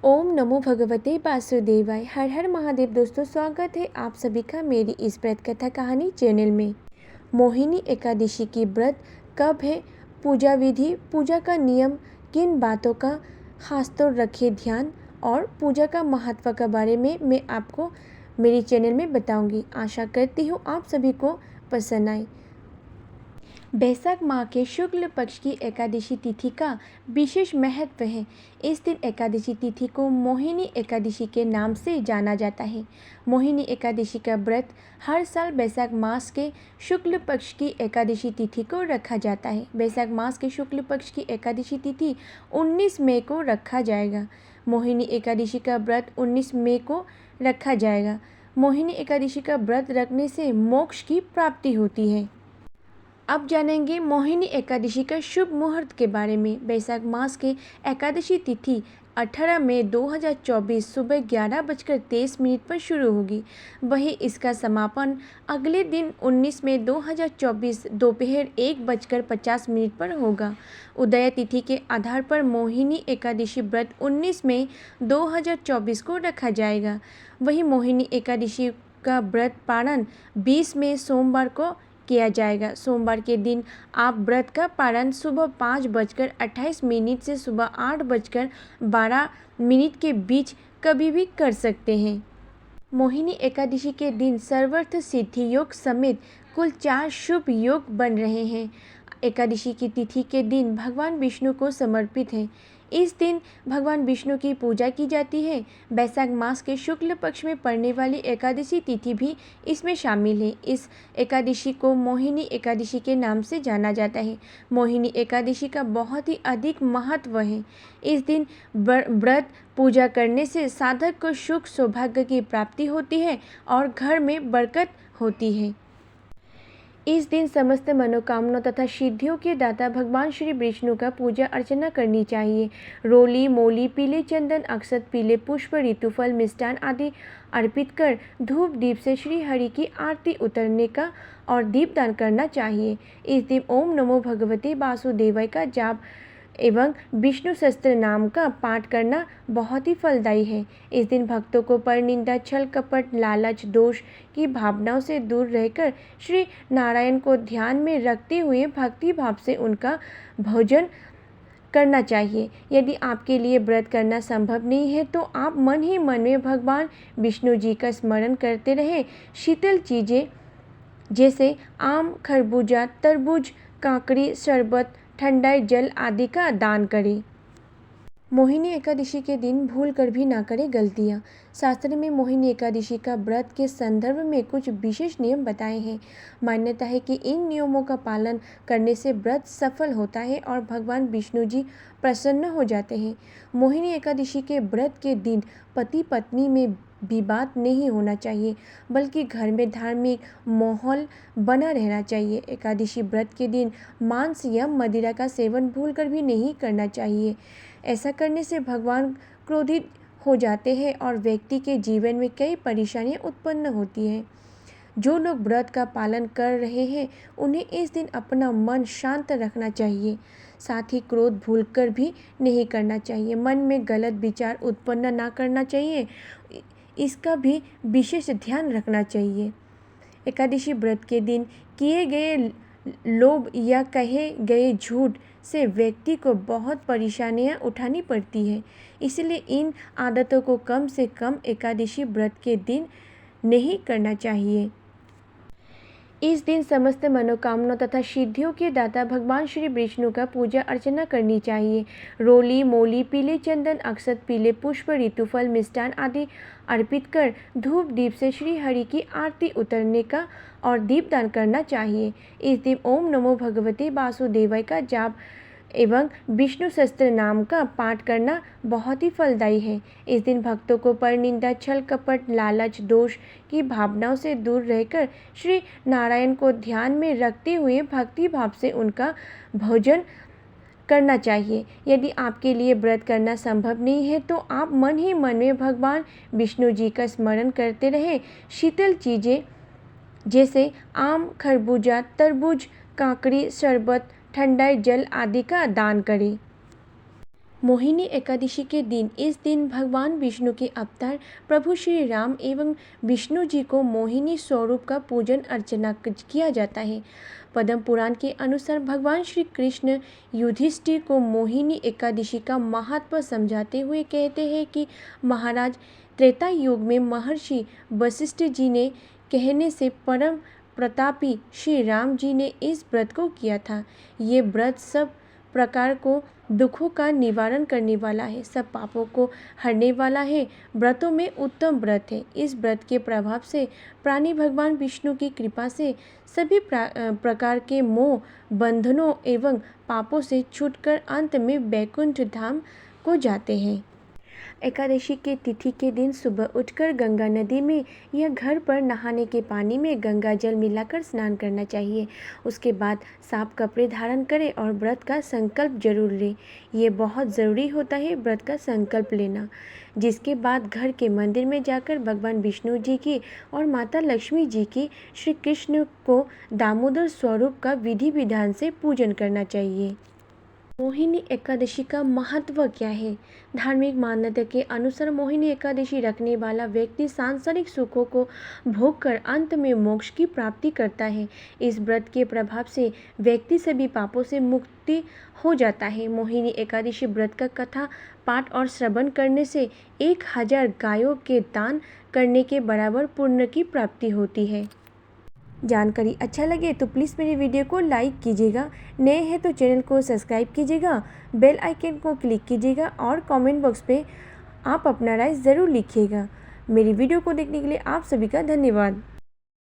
ओम नमो भगवते वासुदेवाय। हर हर महादेव। दोस्तों, स्वागत है आप सभी का मेरी इस व्रत कथा कहानी चैनल में। मोहिनी एकादशी की व्रत कब है, पूजा विधि, पूजा का नियम, किन बातों का खासतौर रखिए ध्यान और पूजा का महत्व के बारे में मैं आपको मेरी चैनल में बताऊंगी। आशा करती हूँ आप सभी को पसंद आए। बैसाख माह के शुक्ल पक्ष की एकादशी तिथि का विशेष महत्व है। इस दिन एकादशी तिथि को मोहिनी एकादशी के नाम से जाना जाता है। मोहिनी एकादशी का व्रत हर साल बैसाख मास के शुक्ल पक्ष की एकादशी तिथि को रखा जाता है। बैसाख मास के शुक्ल पक्ष की एकादशी तिथि 19 मई को रखा जाएगा। मोहिनी एकादशी का व्रत 19 मई को रखा जाएगा। मोहिनी एकादशी का व्रत रखने से मोक्ष की प्राप्ति होती है। अब जानेंगे मोहिनी एकादशी का शुभ मुहूर्त के बारे में। बैसाख मास के एकादशी तिथि 18 मई 2024 सुबह 11:23 पर शुरू होगी। वहीं इसका समापन अगले दिन 19 मई 2024 दोपहर 1:50 पर होगा। उदय तिथि के आधार पर मोहिनी एकादशी व्रत 19 मई 2024 को रखा जाएगा। वहीं मोहिनी एकादशी का व्रत पारण 20 मई सोमवार को किया जाएगा। सोमवार के दिन आप व्रत का पारण सुबह 5:28 से सुबह 8:12 के बीच कभी भी कर सकते हैं। मोहिनी एकादशी के दिन सर्वार्थ सिद्धि योग समेत कुल 4 शुभ योग बन रहे हैं। एकादशी की तिथि के दिन भगवान विष्णु को समर्पित है। इस दिन भगवान विष्णु की पूजा की जाती है। बैसाख मास के शुक्ल पक्ष में पड़ने वाली एकादशी तिथि भी इसमें शामिल है। इस एकादशी को मोहिनी एकादशी के नाम से जाना जाता है। मोहिनी एकादशी का बहुत ही अधिक महत्व है। इस दिन व्रत पूजा करने से साधक को सुख सौभाग्य की प्राप्ति होती है और घर में बरकत होती है। इस दिन समस्त मनोकामना तथा सिद्धियों के दाता भगवान श्री विष्णु का पूजा अर्चना करनी चाहिए। रोली, मोली, पीले चंदन, अक्षत, पीले पुष्प, ऋतुफल, मिष्टान आदि अर्पित कर धूप दीप से श्री हरि की आरती उतारने का और दीपदान करना चाहिए। इस दिन ओम नमो भगवते वासुदेवाय का जाप एवं विष्णु सहस्त्र नाम का पाठ करना बहुत ही फलदायी है। इस दिन भक्तों को परनिंदा, छल कपट, लालच, दोष की भावनाओं से दूर रहकर श्री नारायण को ध्यान में रखते हुए भक्ति भाव से उनका भोजन करना चाहिए। यदि आपके लिए व्रत करना संभव नहीं है तो आप मन ही मन में भगवान विष्णु जी का स्मरण करते रहें। शीतल चीज़ें जैसे आम, खरबूजा, तरबूज, काकड़ी, शरबत, ठंडाई जल आदि का दान करें। मोहिनी एकादशी के दिन भूल कर भी ना करें गलतियाँ। शास्त्र में मोहिनी एकादशी का व्रत के संदर्भ में कुछ विशेष नियम बताए हैं। मान्यता है कि इन नियमों का पालन करने से व्रत सफल होता है और भगवान विष्णु जी प्रसन्न हो जाते हैं। मोहिनी एकादशी के व्रत के दिन पति पत्नी में विवाद नहीं होना चाहिए, बल्कि घर में धार्मिक माहौल बना रहना चाहिए। एकादशी व्रत के दिन मांस या मदिरा का सेवन भूलकर भी नहीं करना चाहिए। ऐसा करने से भगवान क्रोधित हो जाते हैं और व्यक्ति के जीवन में कई परेशानियां उत्पन्न होती हैं। जो लोग व्रत का पालन कर रहे हैं उन्हें इस दिन अपना मन शांत रखना चाहिए। साथ ही क्रोध भूलकर भी नहीं करना चाहिए। मन में गलत विचार उत्पन्न ना करना चाहिए, इसका भी विशेष ध्यान रखना चाहिए। एकादशी व्रत के दिन किए गए लोभ या कहे गए झूठ से व्यक्ति को बहुत परेशानियां उठानी पड़ती है। इसलिए इन आदतों को कम से कम एकादशी व्रत के दिन नहीं करना चाहिए। इस दिन समस्त मनोकामना तथा सिद्धियों के दाता भगवान श्री विष्णु का पूजा अर्चना करनी चाहिए। रोली, मोली, पीले चंदन, अक्षत, पीले पुष्प, ऋतुफल, मिष्टान आदि अर्पित कर धूप दीप से श्री हरि की आरती उतारने का और दीपदान करना चाहिए। इस दिन ओम नमो भगवते वासुदेवाय का जाप एवं विष्णु सहस्त्र नाम का पाठ करना बहुत ही फलदायी है। इस दिन भक्तों को परनिंदा, छल कपट, लालच, दोष की भावनाओं से दूर रहकर श्री नारायण को ध्यान में रखते हुए भक्ति भाव से उनका भोजन करना चाहिए। यदि आपके लिए व्रत करना संभव नहीं है तो आप मन ही मन में भगवान विष्णु जी का स्मरण करते रहें। शीतल चीज़ें जैसे आम, खरबूजा, तरबूज, काकड़ी, शरबत, ठंडाई जल आदि का दान करें। मोहिनी एकादशी के दिन इस दिन भगवान विष्णु के अवतार प्रभु श्री राम एवं विष्णु जी को मोहिनी स्वरूप का पूजन अर्चना किया जाता है। पद्म पुराण के अनुसार भगवान श्री कृष्ण युधिष्ठिर को मोहिनी एकादशी का महत्व समझाते हुए कहते हैं कि महाराज, त्रेता युग में महर्षि वशिष्ठ जी ने कहने से परम प्रतापी श्री राम जी ने इस व्रत को किया था। ये व्रत सब प्रकार को दुखों का निवारण करने वाला है, सब पापों को हरने वाला है, व्रतों में उत्तम व्रत है। इस व्रत के प्रभाव से प्राणी भगवान विष्णु की कृपा से सभी प्रकार के मोह बंधनों एवं पापों से छूटकर अंत में वैकुंठ धाम को जाते हैं। एकादशी के तिथि के दिन सुबह उठकर गंगा नदी में या घर पर नहाने के पानी में गंगा जल मिलाकर स्नान करना चाहिए। उसके बाद साफ कपड़े धारण करें और व्रत का संकल्प जरूर लें। ये बहुत ज़रूरी होता है व्रत का संकल्प लेना। जिसके बाद घर के मंदिर में जाकर भगवान विष्णु जी की और माता लक्ष्मी जी की श्री कृष्ण को दामोदर स्वरूप का विधि विधान से पूजन करना चाहिए। मोहिनी एकादशी का महत्व क्या है? धार्मिक मान्यता के अनुसार मोहिनी एकादशी रखने वाला व्यक्ति सांसारिक सुखों को भोग कर अंत में मोक्ष की प्राप्ति करता है। इस व्रत के प्रभाव से व्यक्ति सभी पापों से मुक्ति हो जाता है। मोहिनी एकादशी व्रत का कथा पाठ और श्रवण करने से 1000 गायों के दान करने के बराबर पुण्य की प्राप्ति होती है। जानकारी अच्छा लगे तो प्लीज़ मेरी वीडियो को लाइक कीजिएगा, नए हैं तो चैनल को सब्सक्राइब कीजिएगा, बेल आइकन को क्लिक कीजिएगा और कमेंट बॉक्स पे आप अपना राय ज़रूर लिखिएगा। मेरी वीडियो को देखने के लिए आप सभी का धन्यवाद।